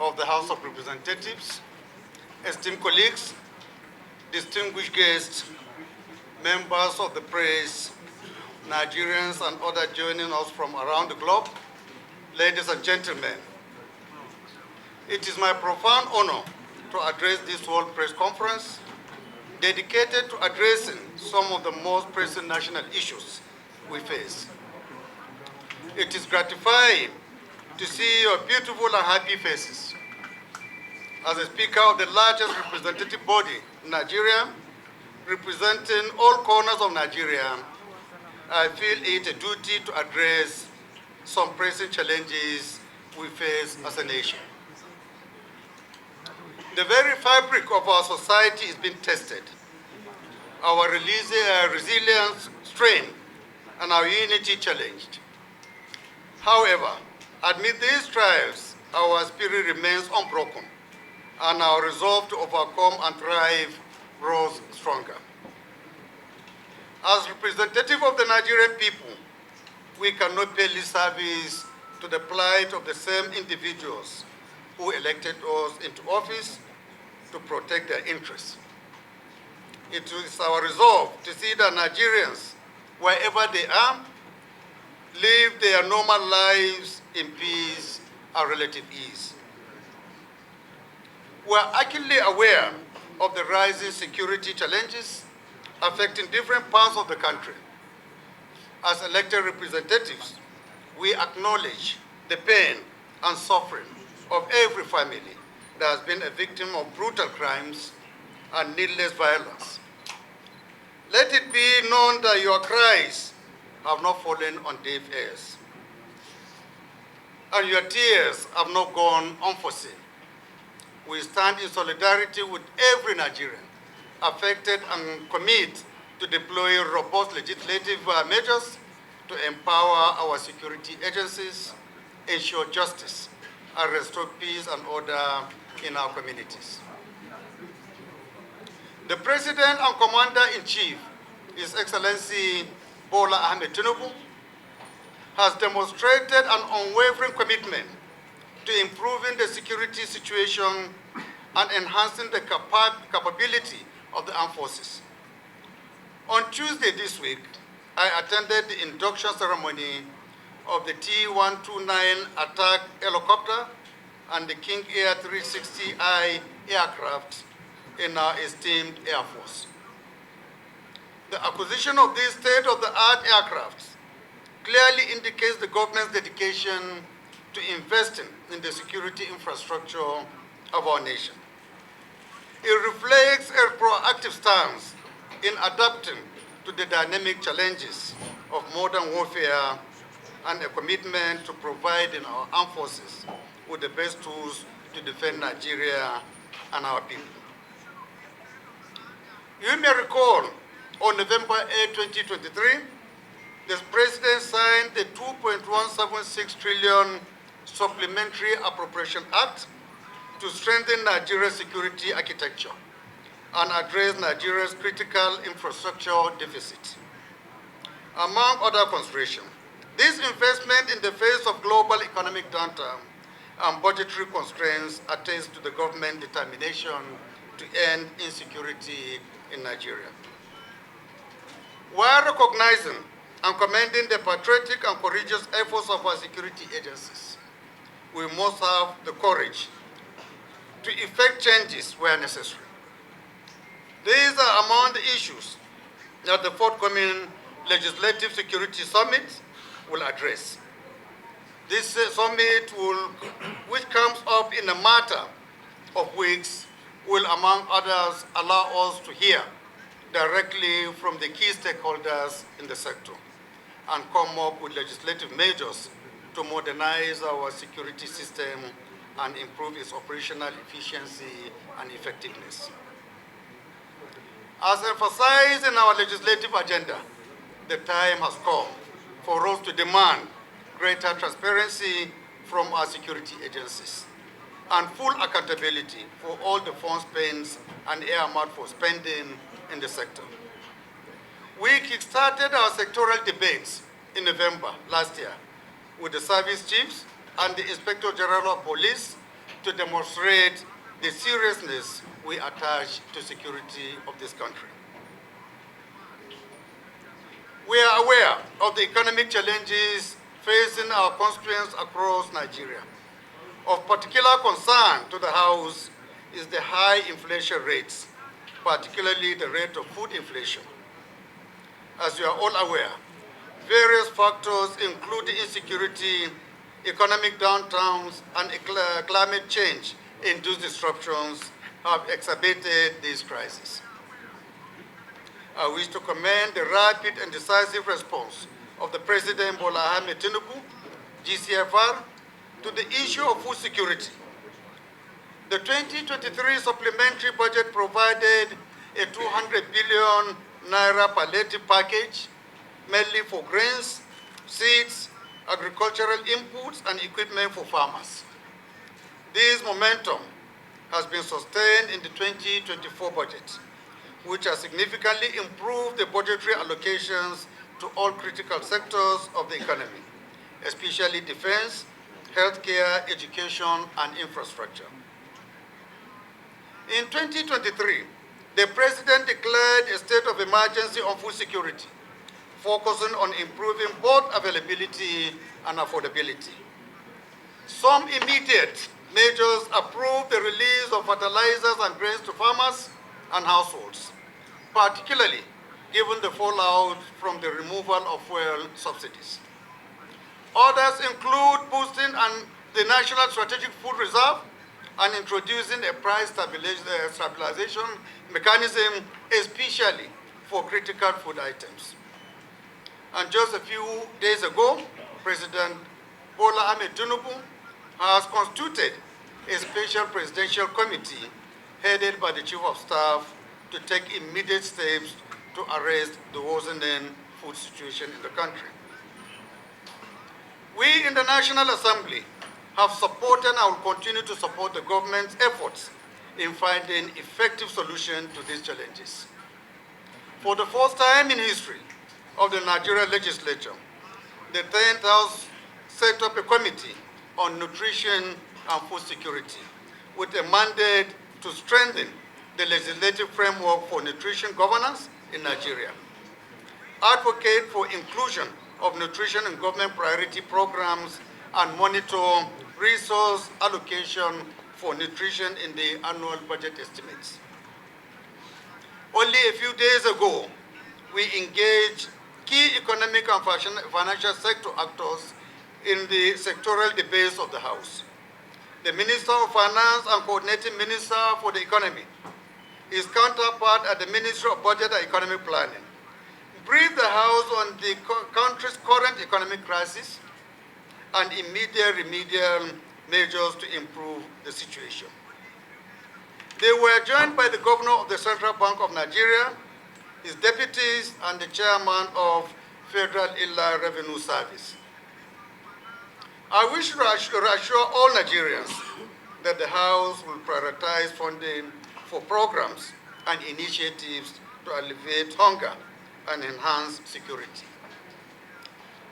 of the House of Representatives, esteemed colleagues, distinguished guests, members of the press, Nigerians and others joining us from around the globe, ladies and gentlemen, it is my profound honor to address this World Press Conference dedicated to addressing some of the most pressing national issues we face. It is gratifying to see your beautiful and happy faces. As a speaker of the largest representative body in Nigeria, representing all corners of Nigeria, I feel it a duty to address some pressing challenges we face as a nation. The very fabric of our society is being tested. Our resilience strained and our unity challenged. However, amid these trials, our spirit remains unbroken, and our resolve to overcome and thrive grows stronger. As representative of the Nigerian people, we cannot pay lip service to the plight of the same individuals who elected us into office to protect their interests. It is our resolve to see that Nigerians, wherever they are, live their normal lives in peace and relative ease. We are acutely aware of the rising security challenges affecting different parts of the country. As elected representatives, we acknowledge the pain and suffering of every family that has been a victim of brutal crimes and needless violence. Let it be known that your cries have not fallen on deaf ears, and your tears have not gone unforeseen. We stand in solidarity with every Nigerian affected and commit to deploy robust legislative measures to empower our security agencies, ensure justice, and restore peace and order in our communities. The President and Commander-in-Chief, His Excellency Bola Ahmed Tinubu, has demonstrated an unwavering commitment to improving the security situation and enhancing the capability of the armed forces. On Tuesday this week, I attended the induction ceremony of the T-129 attack helicopter and the King Air 360I aircraft in our esteemed Air Force. The acquisition of these state-of-the-art aircrafts clearly indicates the government's dedication to investing in the security infrastructure of our nation. It reflects a proactive stance in adapting to the dynamic challenges of modern warfare and a commitment to providing our armed forces with the best tools to defend Nigeria and our people. You may recall, on November 8, 2023, the President signed the 2.176 trillion Supplementary Appropriation Act to strengthen Nigeria's security architecture and address Nigeria's critical infrastructure deficit. Among other considerations, this investment in the face of global economic downturn and budgetary constraints attests to the government's determination to end insecurity in Nigeria. While recognizing and commending the patriotic and courageous efforts of our security agencies, we must have the courage to effect changes where necessary. These are among the issues that the forthcoming Legislative Security Summit will address. This summit, which comes up in a matter of weeks, will, among others, allow us to hear directly from the key stakeholders in the sector and come up with legislative measures to modernize our security system and improve its operational efficiency and effectiveness. As emphasized in our legislative agenda, the time has come for us to demand greater transparency from our security agencies and full accountability for all the funds spent and earmarked for spending in the sector. We kickstarted our sectoral debates in November last year with the service chiefs and the Inspector General of Police to demonstrate the seriousness we attach to security of this country. We are aware of the economic challenges facing our constituents across Nigeria. Of particular concern to the House is the high inflation rates, particularly the rate of food inflation. As you are all aware, various factors including insecurity, economic downtowns, and climate change-induced disruptions have exacerbated this crisis. I wish to commend the rapid and decisive response of the President Bola Ahmed Tinubu, GCFR, to the issue of food security. The 2023 supplementary budget provided a 200 billion naira palliative package, mainly for grains, seeds, agricultural inputs, and equipment for farmers. This momentum has been sustained in the 2024 budget, which has significantly improved the budgetary allocations to all critical sectors of the economy, especially defense, healthcare, education, and infrastructure. In 2023, the President declared a state of emergency on food security, focusing on improving both availability and affordability. Some immediate measures approved the release of fertilizers and grains to farmers and households, particularly given the fallout from the removal of fuel subsidies. Others include boosting the National Strategic Food Reserve and introducing a price stabilization mechanism, especially for critical food items. And just a few days ago, President Bola Ahmed Tinubu has constituted a special presidential committee headed by the Chief of Staff to take immediate steps to arrest the worsening food situation in the country. We in the National Assembly have supported and will continue to support the government's efforts in finding effective solutions to these challenges. For the first time in history of the Nigerian legislature, the 10th House set up a committee on nutrition and food security with a mandate to strengthen the legislative framework for nutrition governance in Nigeria, advocate for inclusion of nutrition in government priority programs, and monitor resource allocation for nutrition in the annual budget estimates. Only a few days ago, we engaged key economic and financial sector actors in the sectoral debates of the House. The Minister of Finance and Coordinating Minister for the Economy, his counterpart at the Ministry of Budget and Economic Planning, briefed the House on the country's current economic crisis and immediate remedial measures to improve the situation. They were joined by the Governor of the Central Bank of Nigeria, his deputies, and the Chairman of Federal Inland Revenue Service. I wish to reassure all Nigerians that the House will prioritize funding for programs and initiatives to alleviate hunger and enhance security.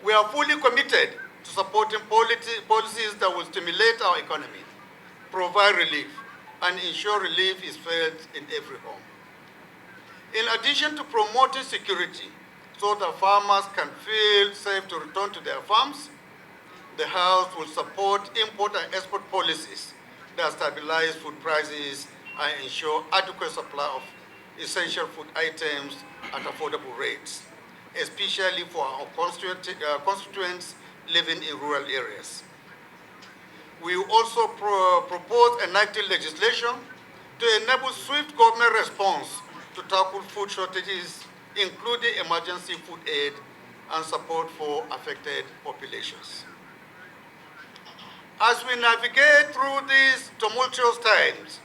We are fully committed to supporting policies that will stimulate our economy, provide relief, and ensure relief is felt in every home. In addition to promoting security so that farmers can feel safe to return to their farms, the House will support import and export policies that stabilize food prices and ensure adequate supply of essential food items at affordable rates, especially for our constituents living in rural areas. We also propose enacting legislation to enable swift government response to tackle food shortages, including emergency food aid and support for affected populations. As we navigate through these tumultuous times,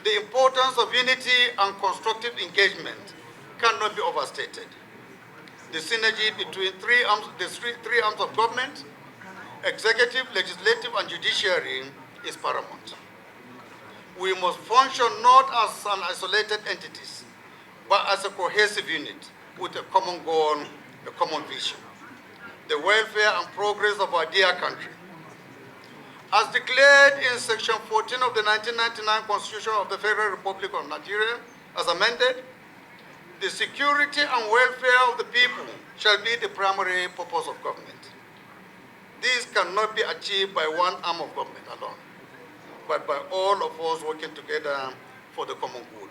the importance of unity and constructive engagement cannot be overstated. The synergy between the three arms of government, executive, legislative, and judiciary is paramount. We must function not as an isolated entities, but as a cohesive unit with a common goal, a common vision, the welfare and progress of our dear country. As declared in Section 14 of the 1999 Constitution of the Federal Republic of Nigeria, as amended, the security and welfare of the people shall be the primary purpose of government. This cannot be achieved by one arm of government alone, but by all of us working together for the common good.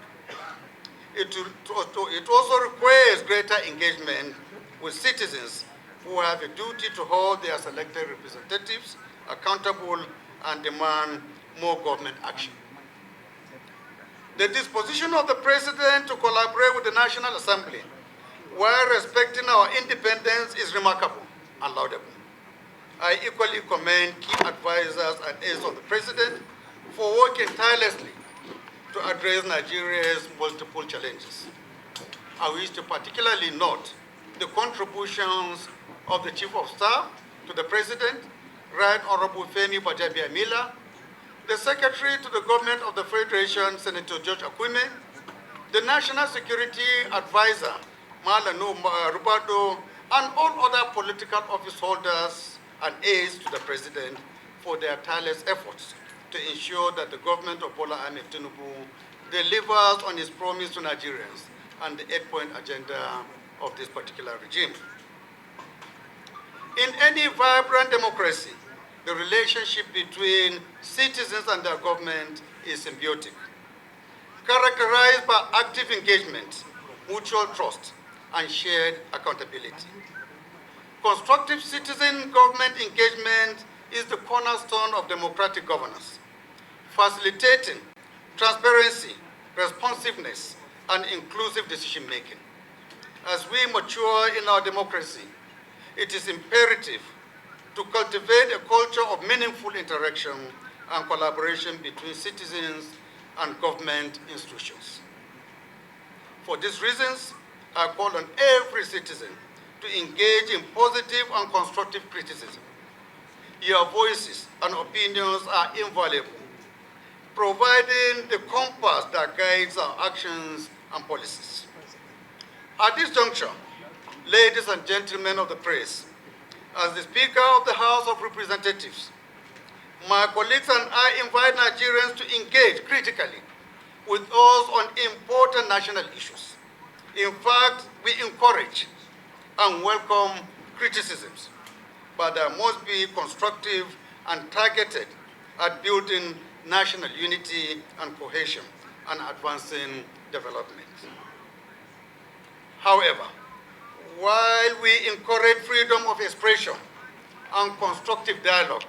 It also requires greater engagement with citizens who have a duty to hold their selected representatives accountable and demand more government action. The disposition of the President to collaborate with the National Assembly while respecting our independence is remarkable and laudable. I equally commend key advisors and aides of the President for working tirelessly to address Nigeria's multiple challenges. I wish to particularly note the contributions of the Chief of Staff to the President, Right Honorable Femi Gbajabiamila, the Secretary to the Government of the Federation, Senator George Akume, the National Security Advisor, Malano Rubado, and all other political office holders and aides to the President for their tireless efforts to ensure that the government of Bola Ahmed Tinubu delivers on its promise to Nigerians and the 8-point agenda of this particular regime. In any vibrant democracy, the relationship between citizens and their government is symbiotic, characterized by active engagement, mutual trust, and shared accountability. Constructive citizen-government engagement is the cornerstone of democratic governance, facilitating transparency, responsiveness, and inclusive decision-making. As we mature in our democracy, it is imperative to cultivate a culture of meaningful interaction and collaboration between citizens and government institutions. For these reasons, I call on every citizen to engage in positive and constructive criticism. Your voices and opinions are invaluable, providing the compass that guides our actions and policies. At this juncture, ladies and gentlemen of the press, as the Speaker of the House of Representatives, my colleagues and I invite Nigerians to engage critically with us on important national issues. In fact, we encourage and welcome criticisms, but there must be constructive and targeted at building national unity and cohesion and advancing development. However, while we encourage freedom of expression and constructive dialogue,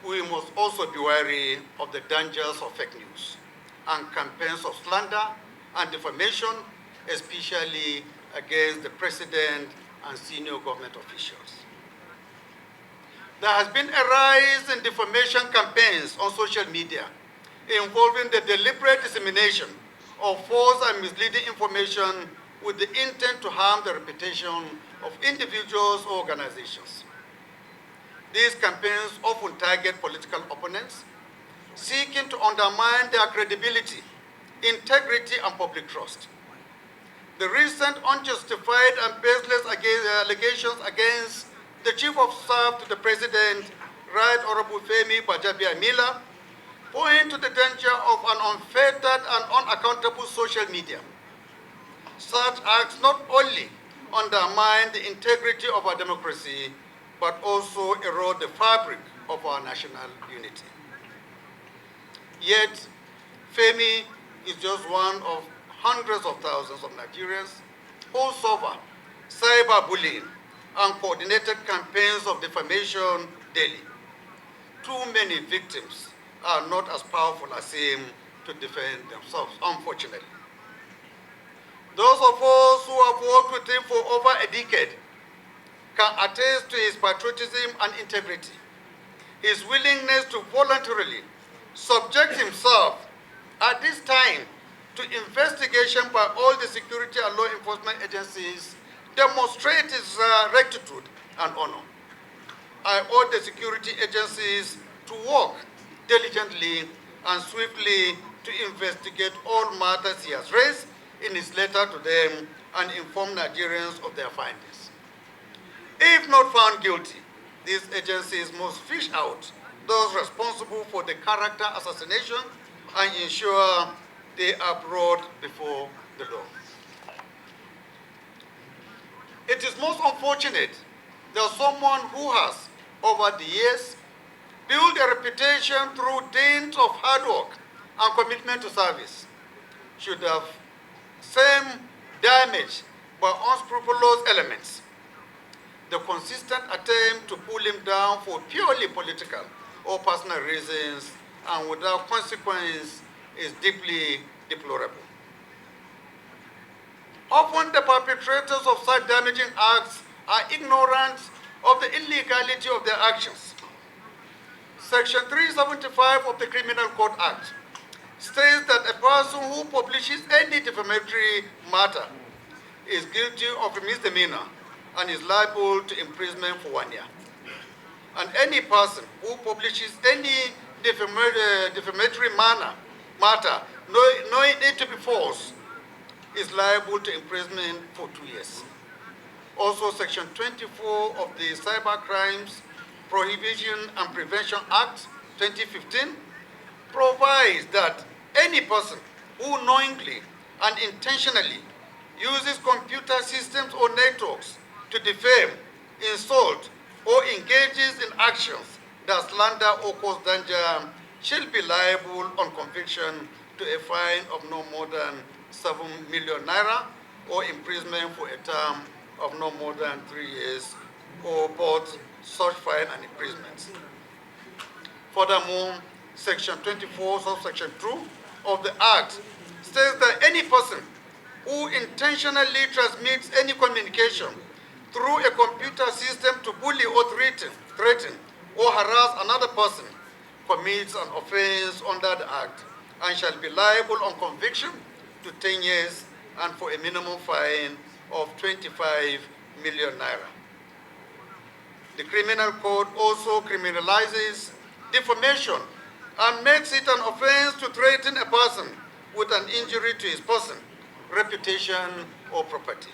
we must also be wary of the dangers of fake news and campaigns of slander and defamation, especially against the President and senior government officials. There has been a rise in defamation campaigns on social media involving the deliberate dissemination of false and misleading information with the intent to harm the reputation of individuals or organizations. These campaigns often target political opponents, seeking to undermine their credibility, integrity, and public trust. The recent unjustified and baseless allegations against the Chief of Staff to the President, Right Honorable Femi Gbajabiamila, point to the danger of an unfettered and unaccountable social media. Such acts not only undermine the integrity of our democracy, but also erode the fabric of our national unity. Yet, Femi is just one of hundreds of thousands of Nigerians who suffer cyberbullying and coordinated campaigns of defamation daily. Too many victims are not as powerful as him to defend themselves, unfortunately. Those of us who have worked with him for over a decade can attest to his patriotism and integrity, his willingness to voluntarily subject himself at this time to investigation by all the security and law enforcement agencies demonstrate his rectitude and honor. I urge the security agencies to work diligently and swiftly to investigate all matters he has raised in his letter to them and inform Nigerians of their findings. If not found guilty, these agencies must fish out those responsible for the character assassination and ensure they are brought before the law. It is most unfortunate that someone who has, over the years, built a reputation through dint of hard work and commitment to service should have same damage by unscrupulous elements. The consistent attempt to pull him down for purely political or personal reasons and without consequence is deeply deplorable. Often the perpetrators of such damaging acts are ignorant of the illegality of their actions. Section 375 of the Criminal Code Act states that a person who publishes any defamatory matter is guilty of a misdemeanor and is liable to imprisonment for 1 year. And any person who publishes any defamatory matter, knowing it to be false, is liable to imprisonment for 2 years. Also, Section 24 of the Cyber Crimes Prohibition and Prevention Act 2015 provides that any person who knowingly and intentionally uses computer systems or networks to defame, insult, or engages in actions that slander or cause danger shall be liable on conviction to a fine of no more than 7 million naira or imprisonment for a term of no more than 3 years, or both such fine and imprisonment. Furthermore, Section 24, subsection 2 of the Act states that any person who intentionally transmits any communication through a computer system to bully or threaten or harass another person commits an offense under the Act and shall be liable on conviction to 10 years and for a minimum fine of 25 million naira. The Criminal Code also criminalizes defamation and makes it an offense to threaten a person with an injury to his person, reputation, or property.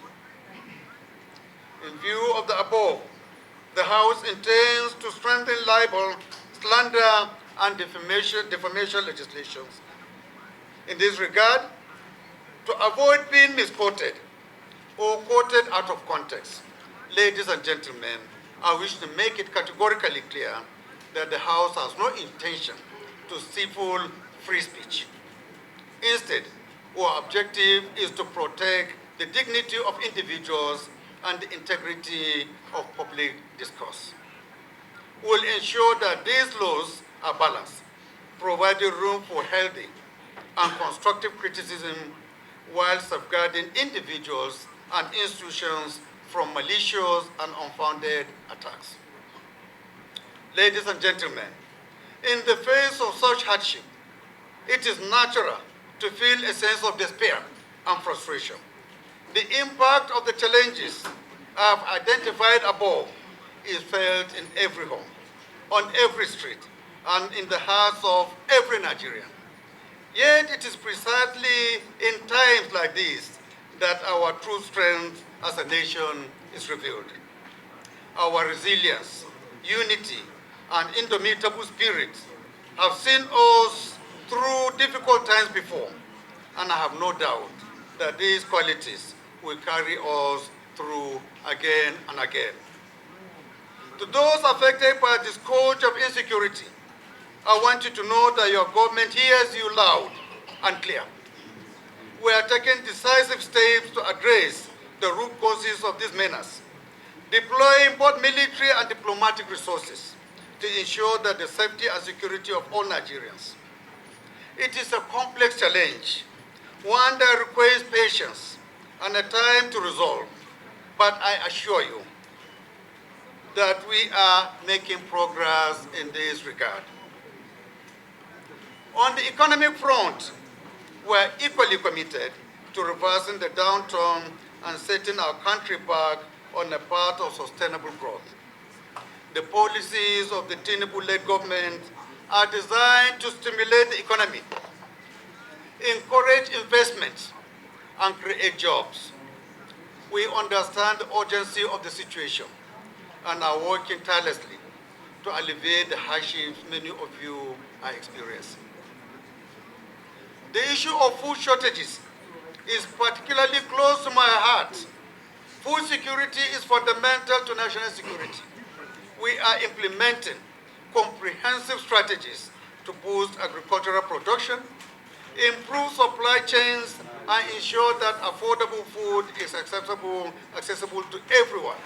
In view of the above, the House intends to strengthen libel, slander, and defamation legislations. In this regard, to avoid being misquoted or quoted out of context, ladies and gentlemen, I wish to make it categorically clear that the House has no intention to stifle free speech. Instead, our objective is to protect the dignity of individuals and the integrity of public discourse. We will ensure that these laws are balanced, providing room for healthy and constructive criticism while safeguarding individuals and institutions from malicious and unfounded attacks. Ladies and gentlemen, in the face of such hardship, it is natural to feel a sense of despair and frustration. The impact of the challenges I have identified above is felt in every home, on every street, and in the hearts of every Nigerian. Yet it is precisely in times like these that our true strength as a nation is revealed. Our resilience, unity, and indomitable spirit have seen us through difficult times before, and I have no doubt that these qualities will carry us through again and again. To those affected by the scourge of insecurity, I want you to know that your government hears you loud and clear. We are taking decisive steps to address the root causes of this menace, deploying both military and diplomatic resources to ensure that the safety and security of all Nigerians. It is a complex challenge, one that requires patience and a time to resolve, but I assure you that we are making progress in this regard. On the economic front, we are equally committed to reversing the downturn and setting our country back on a path of sustainable growth. The policies of the Tinubu-led government are designed to stimulate the economy, encourage investment, and create jobs. We understand the urgency of the situation and are working tirelessly to to alleviate the hardships many of you are experiencing. The issue of food shortages is particularly close to my heart. Food security is fundamental to national security. We are implementing comprehensive strategies to boost agricultural production, improve supply chains, and ensure that affordable food is accessible to everyone,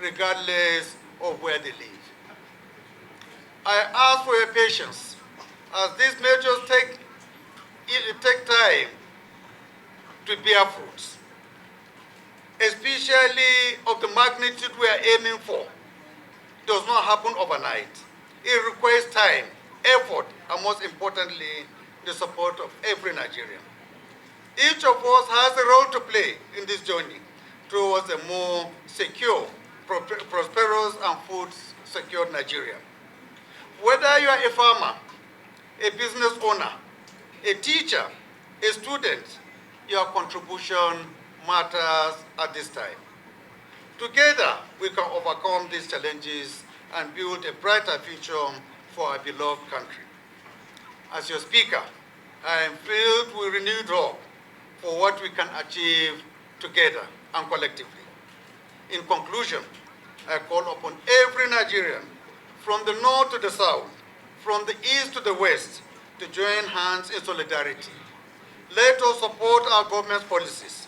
regardless of where they live. I ask for your patience, as these measures take time to bear fruits, especially of the magnitude we are aiming for. Does not happen overnight. It requires time, effort, and most importantly, the support of every Nigerian. Each of us has a role to play in this journey towards a more secure, prosperous, and food-secure Nigeria. Whether you are a farmer, a business owner, a teacher, a student, your contribution matters at this time. Together, we can overcome these challenges and build a brighter future for our beloved country. As your speaker, I am filled with renewed hope for what we can achieve together and collectively. In conclusion, I call upon every Nigerian, from the north to the south, from the east to the west, to join hands in solidarity. Let us support our government's policies.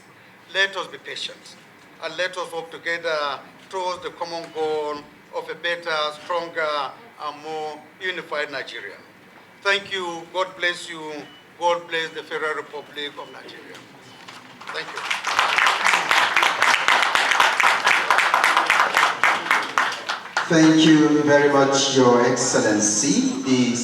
Let us be patient. And let us work together towards the common goal of a better, stronger, and more unified Nigeria. Thank you. God bless you. God bless the Federal Republic of Nigeria. Thank you. Thank you very much, Your Excellency.